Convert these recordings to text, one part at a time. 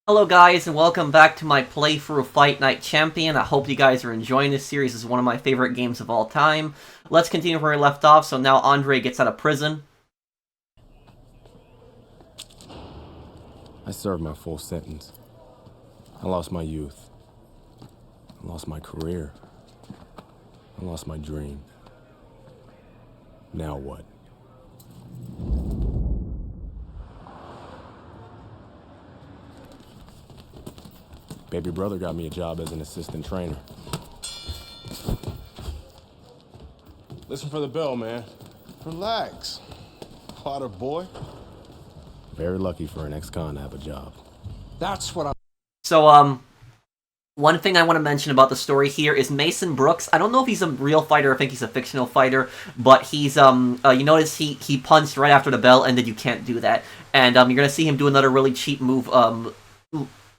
Hello guys, and welcome back to my playthrough of Fight Night Champion. I hope you guys are enjoying this series. It's one of my favorite games of all time. Let's continue where we left off. So now Andre gets out of prison. I served my full sentence. I lost my youth. I lost my career. I lost my dream. Now what? Baby brother got me a job as an assistant trainer. Listen for the bell, man. Relax, Potter boy. Very lucky for an ex-con to have a job. That's what I'm... So, one thing I want to mention about the story here is Mason Brooks. I don't know if he's a real fighter, I think he's a fictional fighter, but he's, you notice he punched right after the bell, and then you can't do that. And, you're gonna see him do another really cheap move,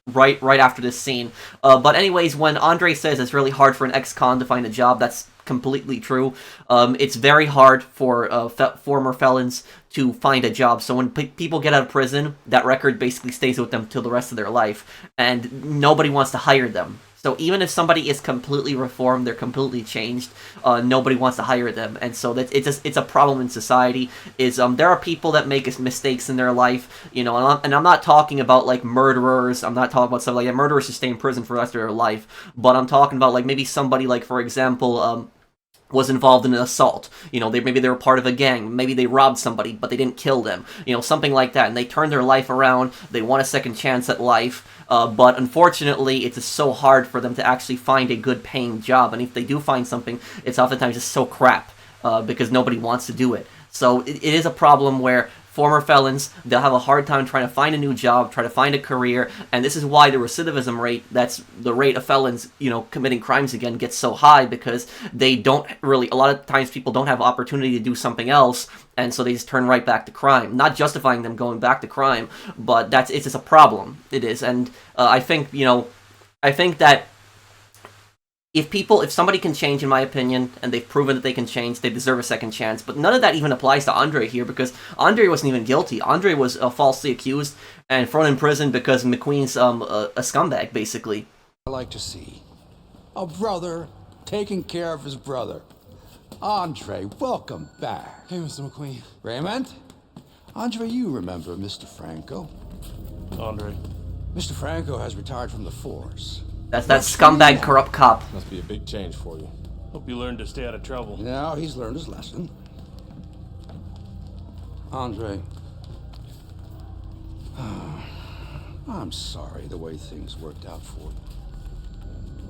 right after this scene. But anyways, when Andre says it's really hard for an ex-con to find a job, that's completely true. It's very hard for former felons to find a job. So when people get out of prison, that record basically stays with them till the rest of their life, and nobody wants to hire them. So even if somebody is completely reformed, they're completely changed, nobody wants to hire them, and so it's a problem in society. There are people that make mistakes in their life, you know, and I'm not talking about like murderers. I'm not talking about stuff like that. Murderers should stay in prison for the rest of their life, but I'm talking about like maybe somebody like, for example, was involved in an assault. You know, maybe they were part of a gang. Maybe they robbed somebody, but they didn't kill them. You know, something like that. And they turned their life around. They want a second chance at life. But unfortunately, it's just so hard for them to actually find a good paying job. And if they do find something, it's oftentimes just so crap because nobody wants to do it. So it is a problem where former felons, they'll have a hard time trying to find a new job, try to find a career, and this is why the recidivism rate, that's the rate of felons, you know, committing crimes again, gets so high, because they don't really, a lot of times people don't have opportunity to do something else, and so they just turn right back to crime. Not justifying them going back to crime, but it's just a problem. It is, and I think that if somebody can change, in my opinion, and they've proven that they can change, they deserve a second chance. But none of that even applies to Andre here, because Andre wasn't even guilty. Andre was falsely accused and thrown in prison because McQueen's a scumbag, basically. I like to see a brother taking care of his brother. Andre, welcome back. Hey, Mr. McQueen. Raymond? Andre, you remember Mr. Franco? Andre. Mr. Franco has retired from the force. That's that scumbag, corrupt cop. Must be a big change for you. Hope you learned to stay out of trouble. Now he's learned his lesson. Andre, I'm sorry the way things worked out for you.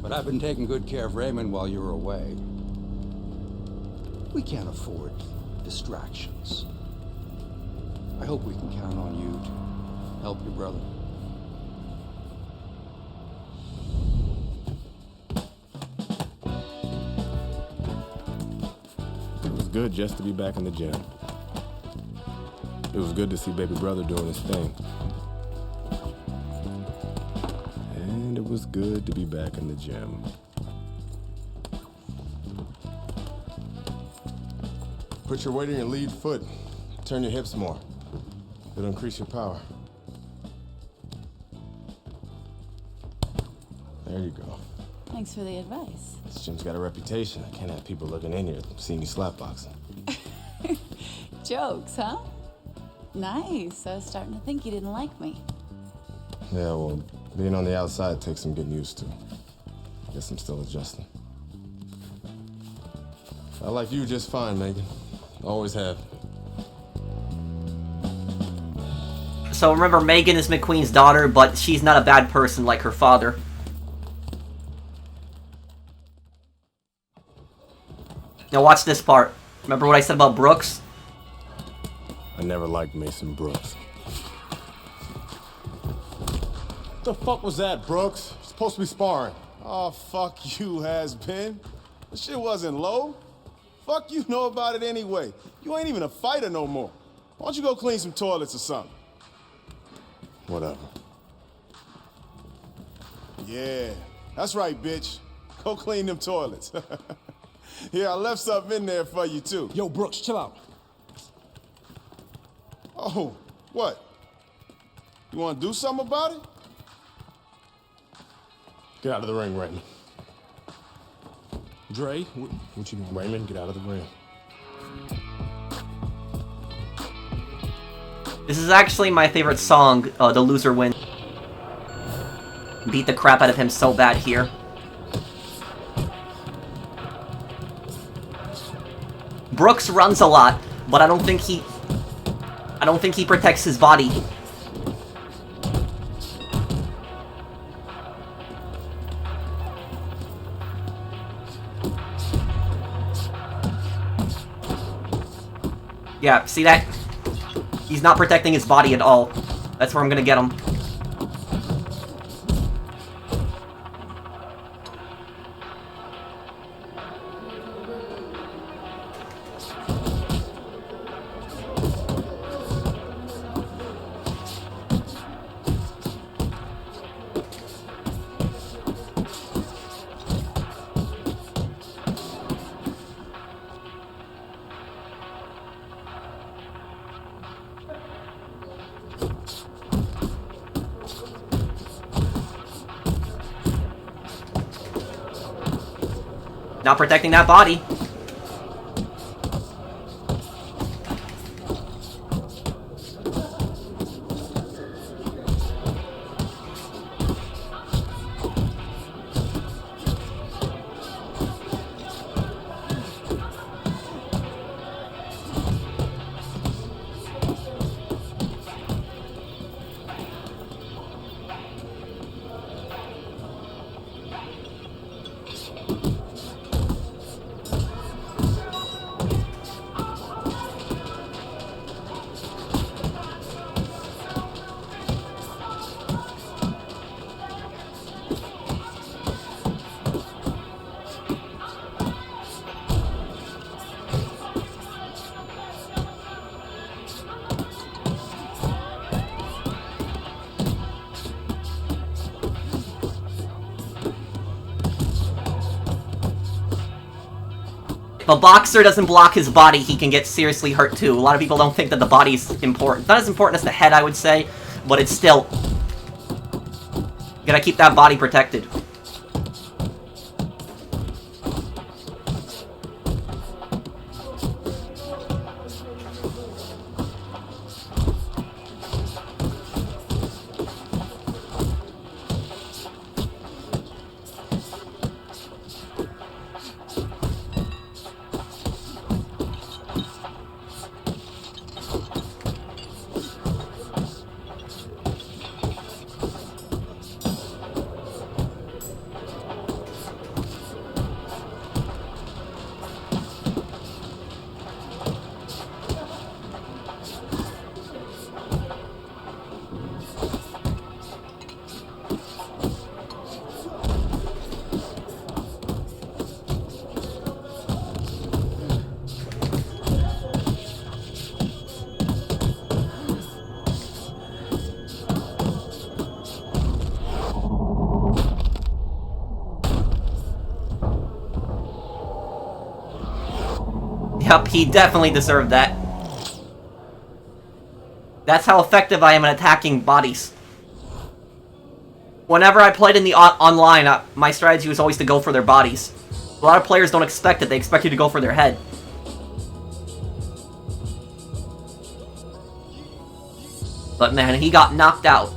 But I've been taking good care of Raymond while you were away. We can't afford distractions. I hope we can count on you to help your brother. It was good just to be back in the gym. It was good to see baby brother doing his thing. And it was good to be back in the gym. Put your weight on your lead foot. Turn your hips more. It'll increase your power. There you go. Thanks for the advice. This gym's got a reputation. I can't have people looking in here seeing you slapboxing. Jokes, huh? Nice. I was starting to think you didn't like me. Yeah, well, being on the outside takes some getting used to. Guess I'm still adjusting. I like you just fine, Megan. Always have. So remember, Megan is McQueen's daughter, but she's not a bad person like her father. Now watch this part. Remember what I said about Brooks? I never liked Mason Brooks. What the fuck was that, Brooks? You're supposed to be sparring. Oh, fuck you, has-been. This shit wasn't low. Fuck you know about it anyway. You ain't even a fighter no more. Why don't you go clean some toilets or something? Whatever. Yeah, that's right, bitch. Go clean them toilets. Here, I left something in there for you, too. Yo, Brooks, chill out. Oh, what? You want to do something about it? Get out of the ring, Raymond. Dre, what you mean? Raymond, get out of the ring. This is actually my favorite song, The Loser Wins. Beat the crap out of him so bad here. Brooks runs a lot, but I don't think he protects his body. Yeah, see that? He's not protecting his body at all. That's where I'm gonna get him. Not protecting that body. If a boxer doesn't block his body, he can get seriously hurt too. A lot of people don't think that the body's important. Not as important as the head, I would say, but it's still... You gotta keep that body protected. Yup, he definitely deserved that. That's how effective I am at attacking bodies. Whenever I played in the online, my strategy was always to go for their bodies. A lot of players don't expect it, they expect you to go for their head. But man, he got knocked out.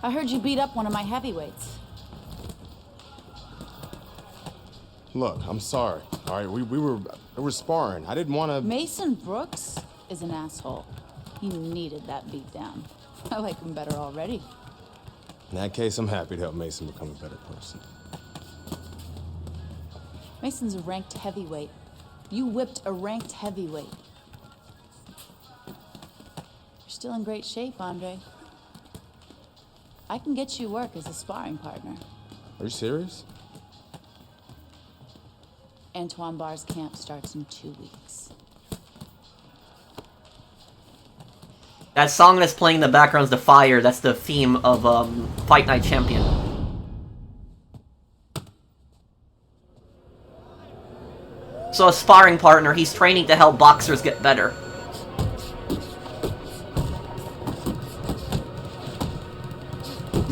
I heard you beat up one of my heavyweights. Look, I'm sorry. All right, we were sparring. I didn't want to... Mason Brooks is an asshole. He needed that beatdown. I like him better already. In that case, I'm happy to help Mason become a better person. Mason's a ranked heavyweight. You whipped a ranked heavyweight. You're still in great shape, Andre. I can get you work as a sparring partner. Are you serious? Antoine Barr's camp starts in 2 weeks. That song that's playing in the background is The Fire. That's the theme of Fight Night Champion. So a sparring partner, he's training to help boxers get better.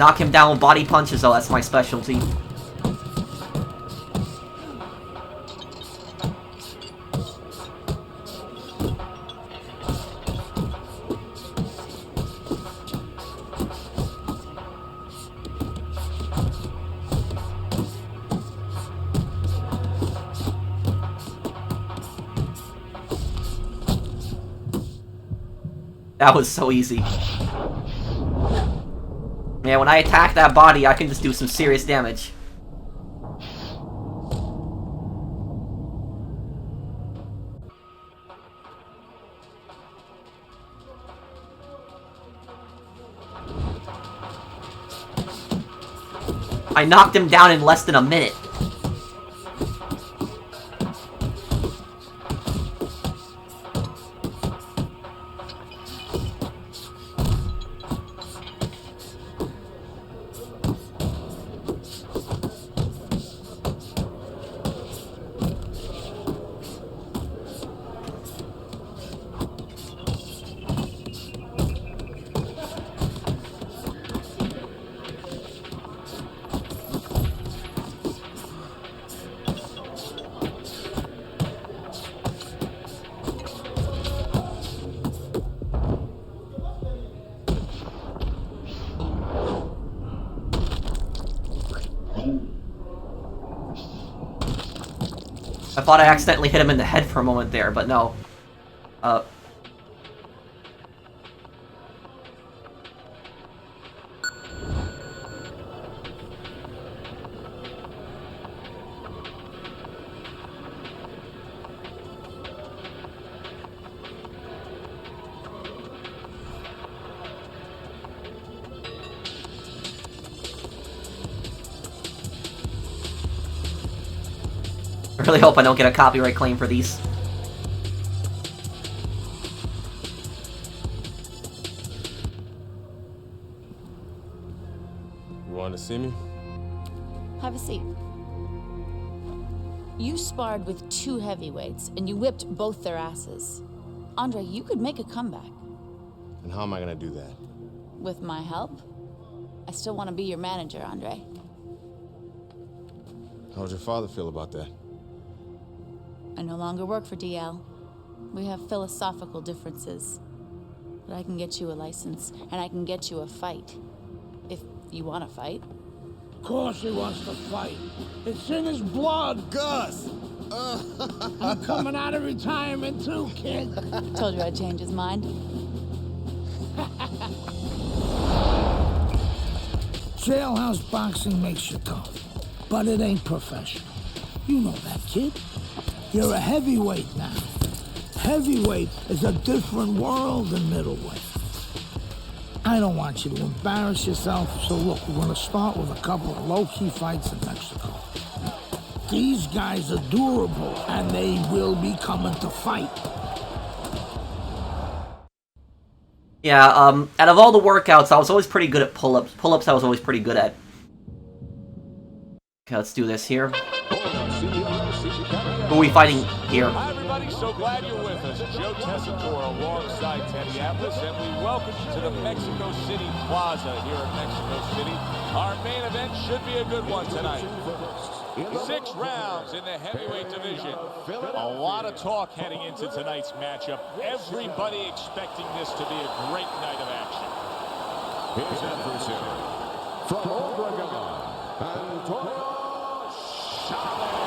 Knock him down with body punches, oh, that's my specialty. That was so easy. Yeah, when I attack that body, I can just do some serious damage. I knocked him down in less than a minute. I thought I accidentally hit him in the head for a moment there, but no. I really hope I don't get a copyright claim for these. You want to see me? Have a seat. You sparred with 2 heavyweights, and you whipped both their asses. Andre, you could make a comeback. And how am I gonna do that? With my help? I still want to be your manager, Andre. How would your father feel about that? I no longer work for DL. We have philosophical differences. But I can get you a license, and I can get you a fight. If you want to fight. Of course he wants to fight. It's in his blood. Gus! I'm coming out of retirement too, kid. Told you I'd change his mind. Jailhouse boxing makes you tough, but it ain't professional. You know that, kid. You're a heavyweight now. Heavyweight is a different world than middleweight. I don't want you to embarrass yourself, so look, we're gonna start with a couple of low-key fights in Mexico. These guys are durable, and they will be coming to fight. Yeah, out of all the workouts, I was always pretty good at pull-ups. Pull-ups I was always pretty good at. Okay, let's do this here. Who are we fighting here? Hi, everybody. So glad you're with us. Joe Tessitore alongside Teddy Atlas, and we welcome you to the Mexico City Plaza here in Mexico City. Our main event should be a good one tonight. 6 rounds in the heavyweight division. A lot of talk heading into tonight's matchup. Everybody expecting this to be a great night of action. His adversary from Obregon, Antonio Chavez.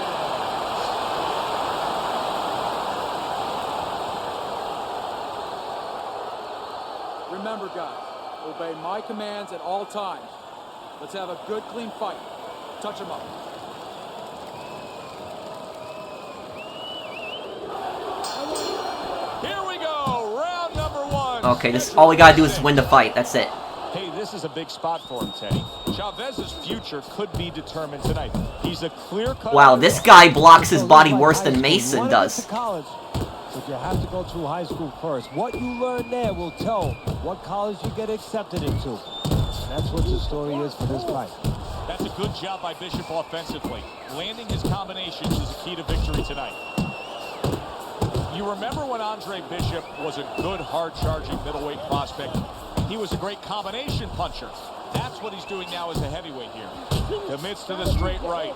Remember, guys, obey my commands at all times. Let's have a good, clean fight. Touch him up. Here we go, round number 1. Okay, this all we gotta do is win the fight. That's it. Hey, this is a big spot for him, Teddy. Chavez's future could be determined tonight. He's a clear-cut... Wow, this guy blocks his body worse than Mason does. College, but you have to go through high school first. What you learn there will tell what college you get accepted into. That's what the story is for this fight. That's a good job by Bishop offensively. Landing his combinations is a key to victory tonight. You remember when Andre Bishop was a good, hard-charging middleweight prospect? He was a great combination puncher. That's what he's doing now as a heavyweight here. Commits to the straight right.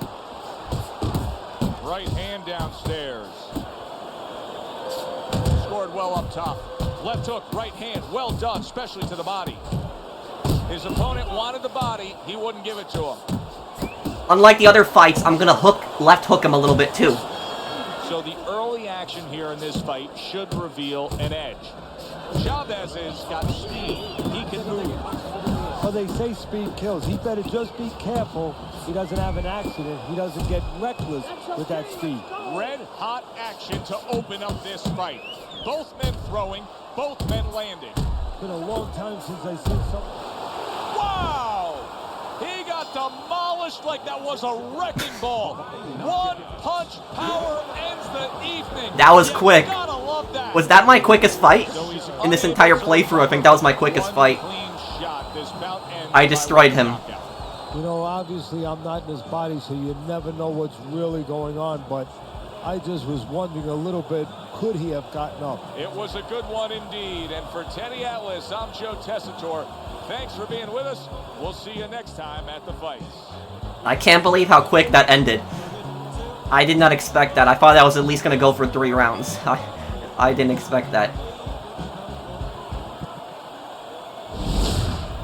Right hand downstairs. Scored well up top. Left hook, right hand, well done, especially to the body. His opponent wanted the body, he wouldn't give it to him. Unlike the other fights, I'm gonna left hook him a little bit too. So the early action here in this fight should reveal an edge. Chavez has got speed. He can move. Well, they say speed kills. He better just be careful he doesn't have an accident. He doesn't get reckless with that speed. Red hot action to open up this fight. Both men throwing, both men landing. It's been a long time since I've seen something. Wow! He got demolished like that was a wrecking ball. One punch power ends the evening. That was quick. Gotta love that. Was that my quickest fight? In this entire playthrough, I think that was my quickest fight. I destroyed him. You know, obviously I'm not in his body, so you never know what's really going on, but I just was wondering a little bit, could he have gotten up? It was a good one indeed. And for Teddy Atlas, I'm Joe Tessitore. Thanks for being with us. We'll see you next time at the fights. I can't believe how quick that ended. I did not expect that. I thought that was at least going to go for 3 rounds. I didn't expect that.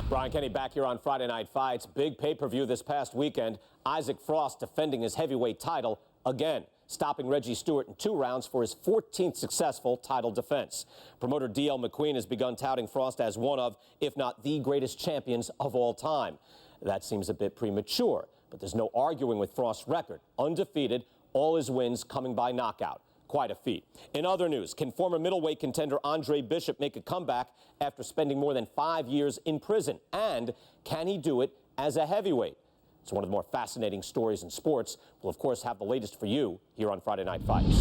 Brian Kenny back here on Friday Night Fights. Big pay-per-view this past weekend. Isaac Frost defending his heavyweight title again, stopping Reggie Stewart in 2 rounds for his 14th successful title defense. Promoter D.L. McQueen has begun touting Frost as one of, if not the greatest champions of all time. That seems a bit premature, but there's no arguing with Frost's record. Undefeated, all his wins coming by knockout. Quite a feat. In other news, can former middleweight contender Andre Bishop make a comeback after spending more than 5 years in prison? And can he do it as a heavyweight? It's one of the more fascinating stories in sports. We'll, of course, have the latest for you here on Friday Night Fights.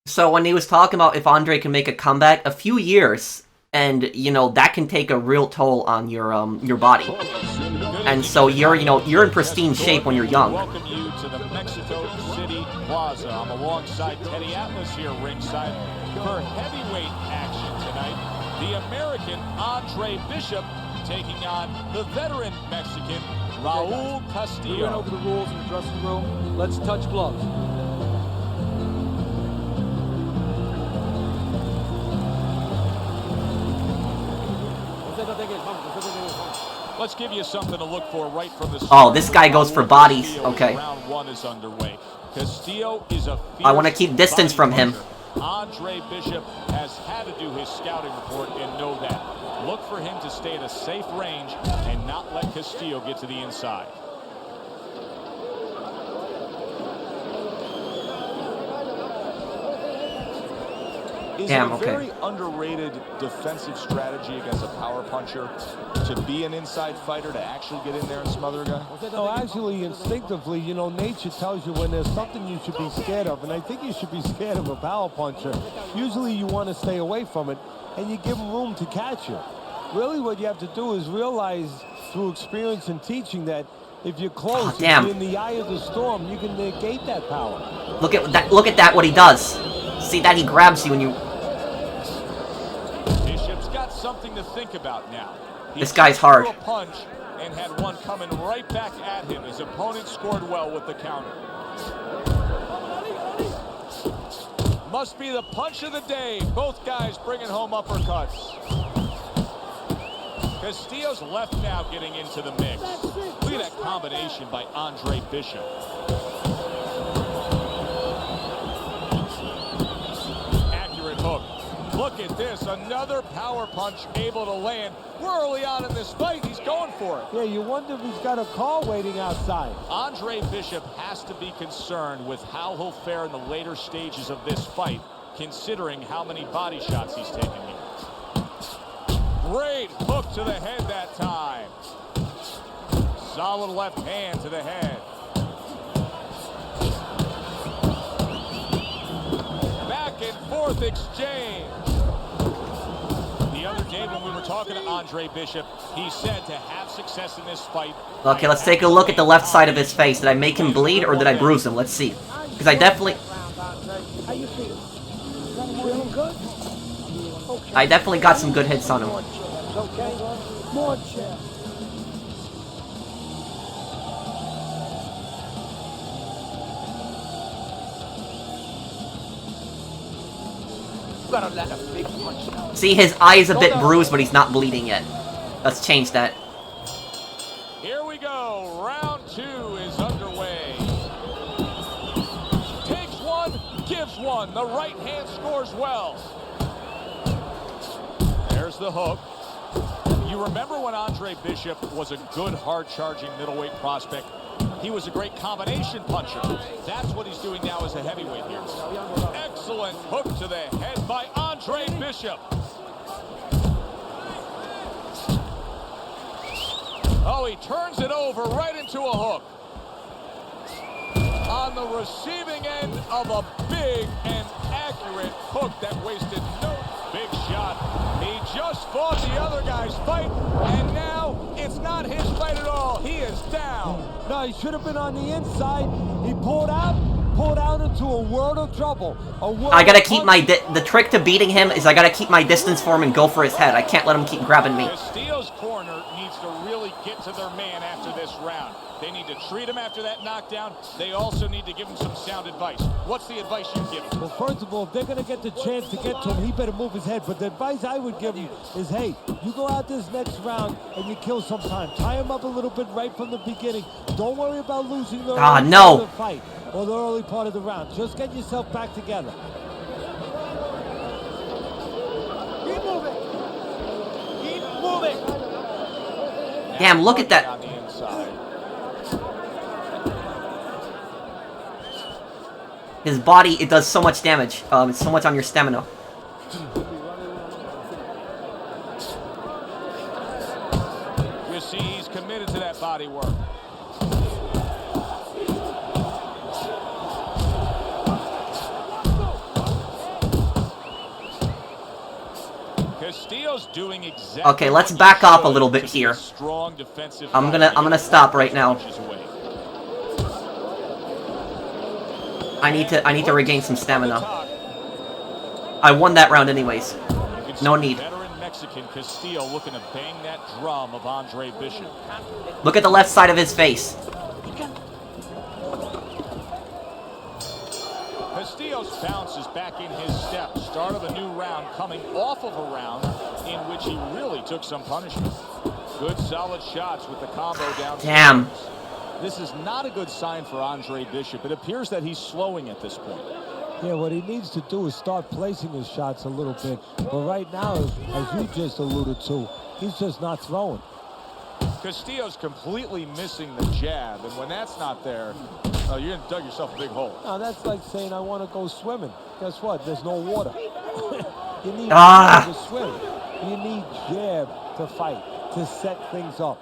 So when he was talking about if Andre can make a comeback, a few years, and you know that can take a real toll on your body. And so you're in pristine shape when you're young. Welcome you to the Mexico City Plaza. I'm alongside Teddy Atlas here ringside for heavyweight action tonight. The American Andre Bishop taking on the veteran Mexican Raul Castillo. We went over the rules in the dressing room. Let's touch gloves. Let's give you something to look for right from the start. Oh, this guy goes for bodies. Okay. Round 1 is underway. Castillo is a I want to keep distance from him. Andre Bishop has had to do his scouting report and know that. Look for him to stay at a safe range and not let Castillo get to the inside. Is it a very underrated defensive strategy against a power puncher to be an inside fighter, to actually get in there and smother a guy? No, actually, instinctively, you know, nature tells you when there's something you should be scared of, and I think you should be scared of a power puncher. Usually you want to stay away from it, and you give them room to catch you. Really what you have to do is realize through experience and teaching that if you're close, if you're in the eye of the storm, you can negate that power. Look at that, what he does. See that he grabs you and you... Bishop's got something to think about now. This guy's hard. A punch and had one coming right back at him. His opponent scored well with the counter. Must be the punch of the day. Both guys bringing home uppercuts. Castillo's left now getting into the mix. Look at that combination by Andre Bishop. Accurate hook. Look at this, another power punch able to land. We're early on in this fight, he's going for it. Yeah, you wonder if he's got a car waiting outside. Andre Bishop has to be concerned with how he'll fare in the later stages of this fight, considering how many body shots he's taken here. Great hook to the head that time. Solid left hand to the head. Back and forth exchange. The other day when we were talking to Andre Bishop, he said to have success in this fight. Okay, let's take a look at the left side of his face. Did I make him bleed or did I bruise him? Let's see. Because I definitely... How you feel? Feeling good? Okay. I definitely got some good hits on him. More jabs, okay? More jabs. Gotta let a big punch out. See, his eye is a bit bruised, but he's not bleeding yet. Let's change that. Here we go. Round 2 is underway. Takes one, gives one. The right hand scores well. There's the hook. You remember when Andre Bishop was a good, hard-charging middleweight prospect? He was a great combination puncher. That's what he's doing now as a heavyweight here. Excellent hook to the head by Andre Bishop. Oh, he turns it over right into a hook. On the receiving end of a big and accurate hook that wasted no big shot. He just fought the other guy's fight, and now it's not his fight at all. He is down. No, he should have been on the inside. He pulled out into a world of trouble. I gotta keep my... The trick to beating him is I gotta keep my distance for him and go for his head. I can't let him keep grabbing me. Castillo's corner needs to really get to their man after this round. They need to treat him after that knockdown. They also need to give him some sound advice. What's the advice you give him? Well, first of all, if they're going to get the chance to get to him, he better move his head. But the advice I would give him is, hey, you go out this next round and you kill some time. Tie him up a little bit right from the beginning. Don't worry about losing the early part of the fight or the early part of the round. Just get yourself back together. Keep moving. Keep moving. Damn, look at that. On the inside. His body, it does so much damage. It's so much on your stamina. You see, he's committed to that body work. Castillo's doing exactly. Okay, let's back up a little bit here. Strong defensive. I'm gonna stop right now. I need to regain some stamina. I won that round anyways. No need. Veteran Mexican Castillo looking to bang that drum of Andre Bishop. Look at the left side of his face. Castillo's bounce is back in his step. Start of a new round coming off of a round in which he really took some punishment. Good solid shots with the combo down. Damn. This is not a good sign for Andre Bishop. It appears that he's slowing at this point. Yeah, what he needs to do is start placing his shots a little bit. But right now, as you just alluded to, he's just not throwing. Castillo's completely missing the jab, and when that's not there, you're going to dug yourself a big hole. Now, that's like saying, I want to go swimming. Guess what? There's no water. You need to swim. You need jab to fight, to set things up.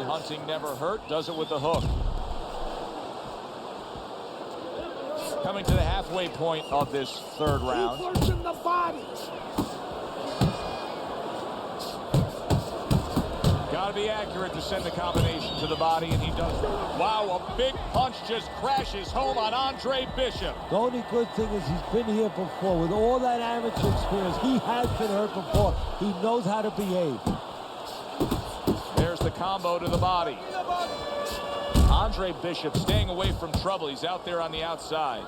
Hunting never hurt, does it with the hook. Coming to the halfway point of this third round. Punching the body. Got to be accurate to send the combination to the body, and he does. Wow, a big punch just crashes home on Andre Bishop. The only good thing is he's been here before. With all that amateur experience, he has been hurt before. He knows how to behave. There's the combo to the body. Andre Bishop staying away from trouble. He's out there on the outside.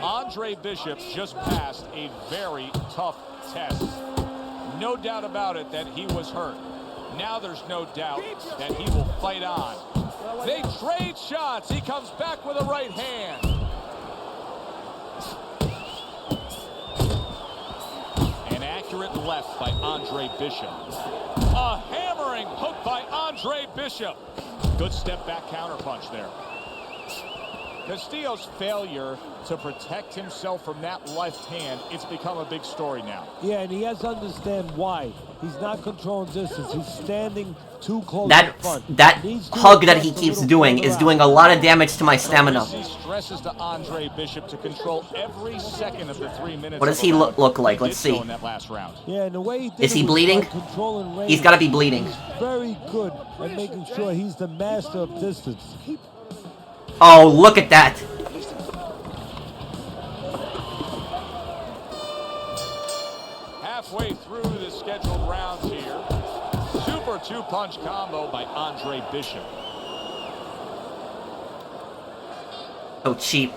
Andre Bishop just passed a very tough test. No doubt about it that he was hurt. Now there's no doubt that he will fight on. They trade shots. He comes back with a right hand. An accurate left by Andre Bishop. A hammering hook by Andre Bishop. Good step back counter punch there. Castillo's failure to protect himself from that left hand, it's become a big story now. Yeah, and he has to understand why. He's not controlling distance. He's standing too close That in front. that Needs to hug that he adjust a keeps little doing further is out. doing a lot of damage to my stamina. He stresses to Andre Bishop to control every second of the 3 minutes. What does he look like? Let's see. In that last round. Yeah, and the way he did Is he it was bleeding? by controlling range. He's got to be bleeding. He's very good at making sure he's the master of distance. Oh, look at that. Halfway through the scheduled rounds here. Super two-punch combo by Andre Bishop. So cheap.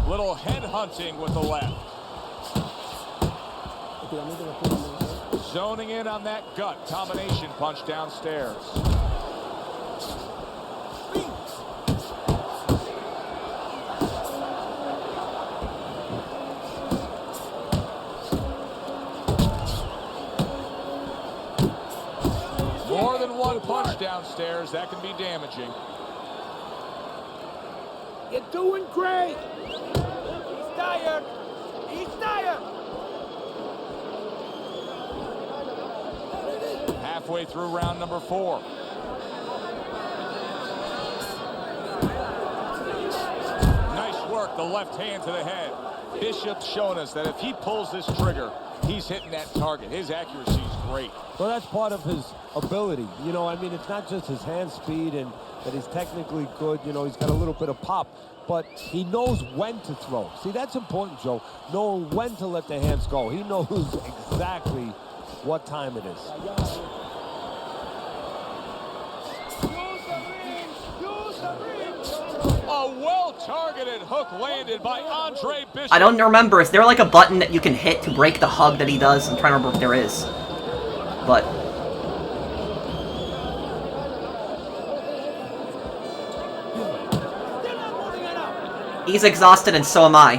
Little head hunting with the left. Zoning in on that gut combination punch downstairs. More than one punch downstairs, that can be damaging. You're doing great. He's tired. He's tired. Halfway through round number 4. Nice work, the left hand to the head. Bishop's shown us that if he pulls this trigger, he's hitting that target. His accuracy is great. Well, that's part of his ability. You know, I mean, it's not just his hand speed and that he's technically good. You know, he's got a little bit of pop, but he knows when to throw. See, that's important, Joe. Knowing when to let the hands go. He knows exactly what time it is. A well-targeted hook landed by Andre Bishop. I don't remember. Is there like a button that you can hit to break the hug that he does? I'm trying to remember if there is. But he's exhausted and so am I.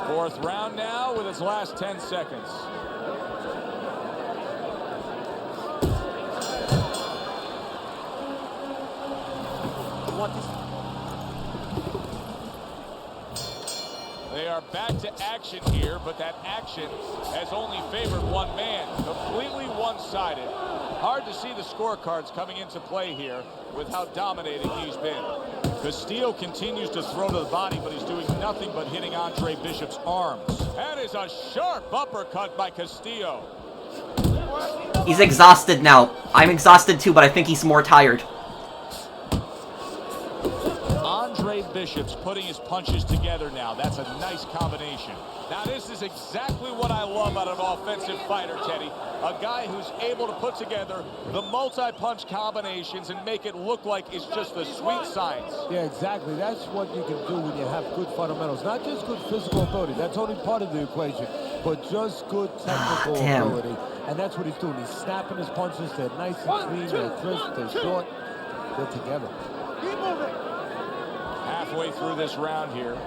4th round now with its last 10 seconds. They are back to action here, but that action has only favored one man. Completely one-sided. Hard to see the scorecards coming into play here with how dominating he's been. Castillo continues to throw to the body, but he's doing nothing but hitting Andre Bishop's arms. That is a sharp uppercut by Castillo. He's exhausted now. I'm exhausted too, but I think he's more tired. Andre Bishop's putting his punches together now. That's a nice combination. Now this is exactly what I love out of an offensive fighter, Teddy. A guy who's able to put together the multi-punch combinations and make it look like it's just the sweet science. Yeah, exactly. That's what you can do when you have good fundamentals. Not just good physical ability. That's only part of the equation. But just good technical ability. And that's what he's doing. He's snapping his punches. They're nice and clean. They're crisp. They're short. They're together. Keep moving. Halfway through this round here.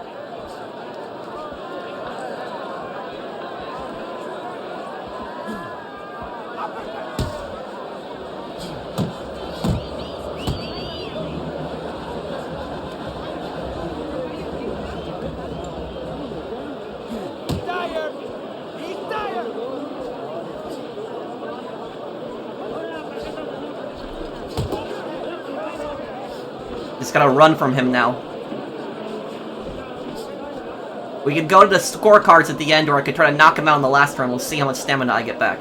Tired. He's tired. Just gotta run from him now. We could go to the scorecards at the end, or I could try to knock him out in the last round. We'll see how much stamina I get back.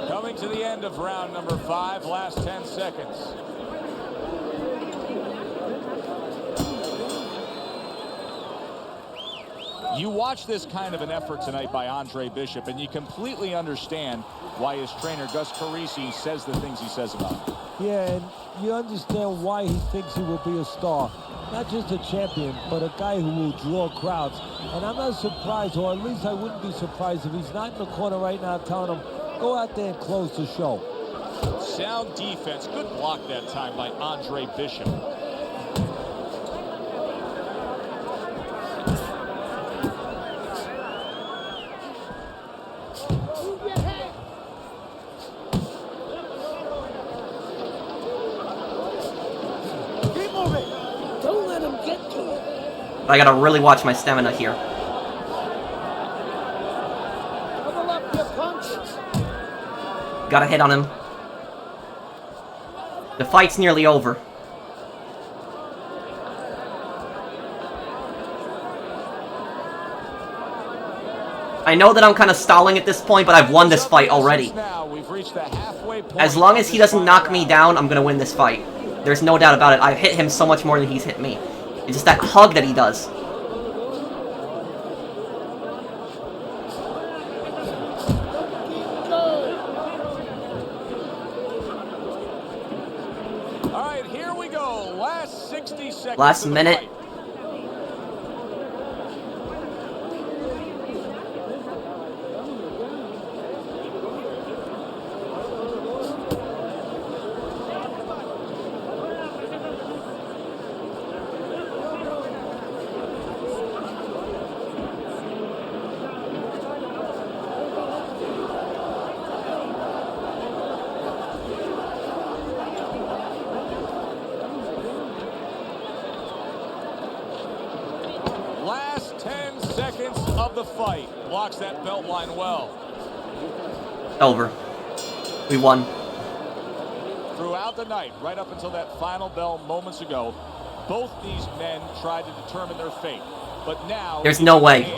Coming to the end of round number 5, last 10 seconds. You watch this kind of an effort tonight by Andre Bishop, and you completely understand why his trainer, Gus Carisi, says the things he says about him. Yeah, and you understand why he thinks he will be a star. Not just a champion, but a guy who will draw crowds. And I'm not surprised, or at least I wouldn't be surprised if he's not in the corner right now telling him, go out there and close the show. Sound defense. Good block that time by Andre Bishop. I gotta really watch my stamina here. Gotta hit on him. The fight's nearly over. I know that I'm kind of stalling at this point, but I've won this fight already. As long as he doesn't knock me down, I'm gonna win this fight. There's no doubt about it. I've hit him so much more than he's hit me. It's just that hug that he does. All right, here we go. Last 60 seconds. Last minute. Last 10 seconds of the fight. Blocks that belt line well. Over. We won. Throughout the night, right up until that final bell moments ago, both these men tried to determine their fate. But now, there's no way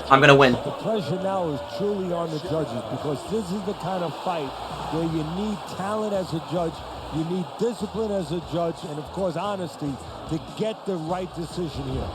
I'm gonna win. The pressure now is truly on the judges because this is the kind of fight where you need talent as a judge, you need discipline as a judge, and of course honesty to get the right decision here.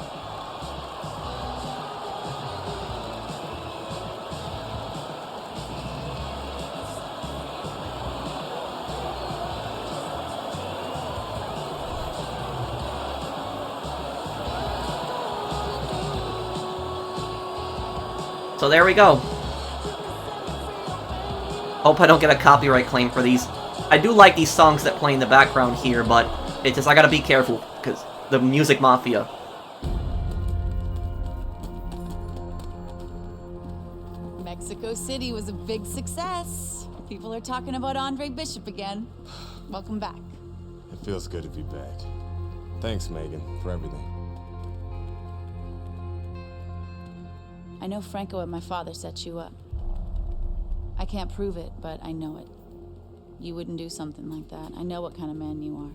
So there we go. Hope I don't get a copyright claim for these. I do like these songs that play in the background here, but it's just I gotta be careful, because the music mafia. Mexico City was a big success. People are talking about Andre Bishop again. Welcome back. It feels good to be back. Thanks, Megan, for everything. I know Franco and my father set you up. I can't prove it, but I know it. You wouldn't do something like that. I know what kind of man you are.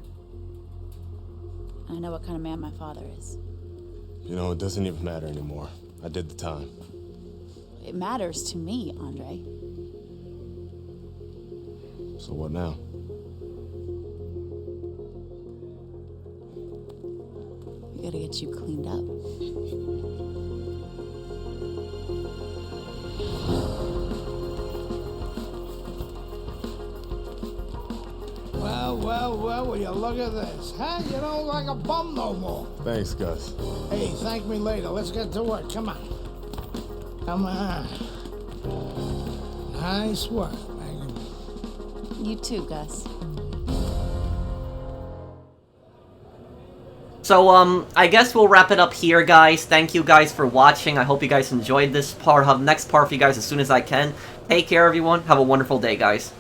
And I know what kind of man my father is. You know, it doesn't even matter anymore. I did the time. It matters to me, Andre. So what now? We gotta get you cleaned up. Well, will you look at this? Huh? You don't look like a bum no more. Thanks, Gus. Hey, thank me later. Let's get to work. Come on. Come on. Nice work, Megan. You too, Gus. So, I guess we'll wrap it up here, guys. Thank you guys for watching. I hope you guys enjoyed this part. I'll have the next part for you guys as soon as I can. Take care, everyone. Have a wonderful day, guys.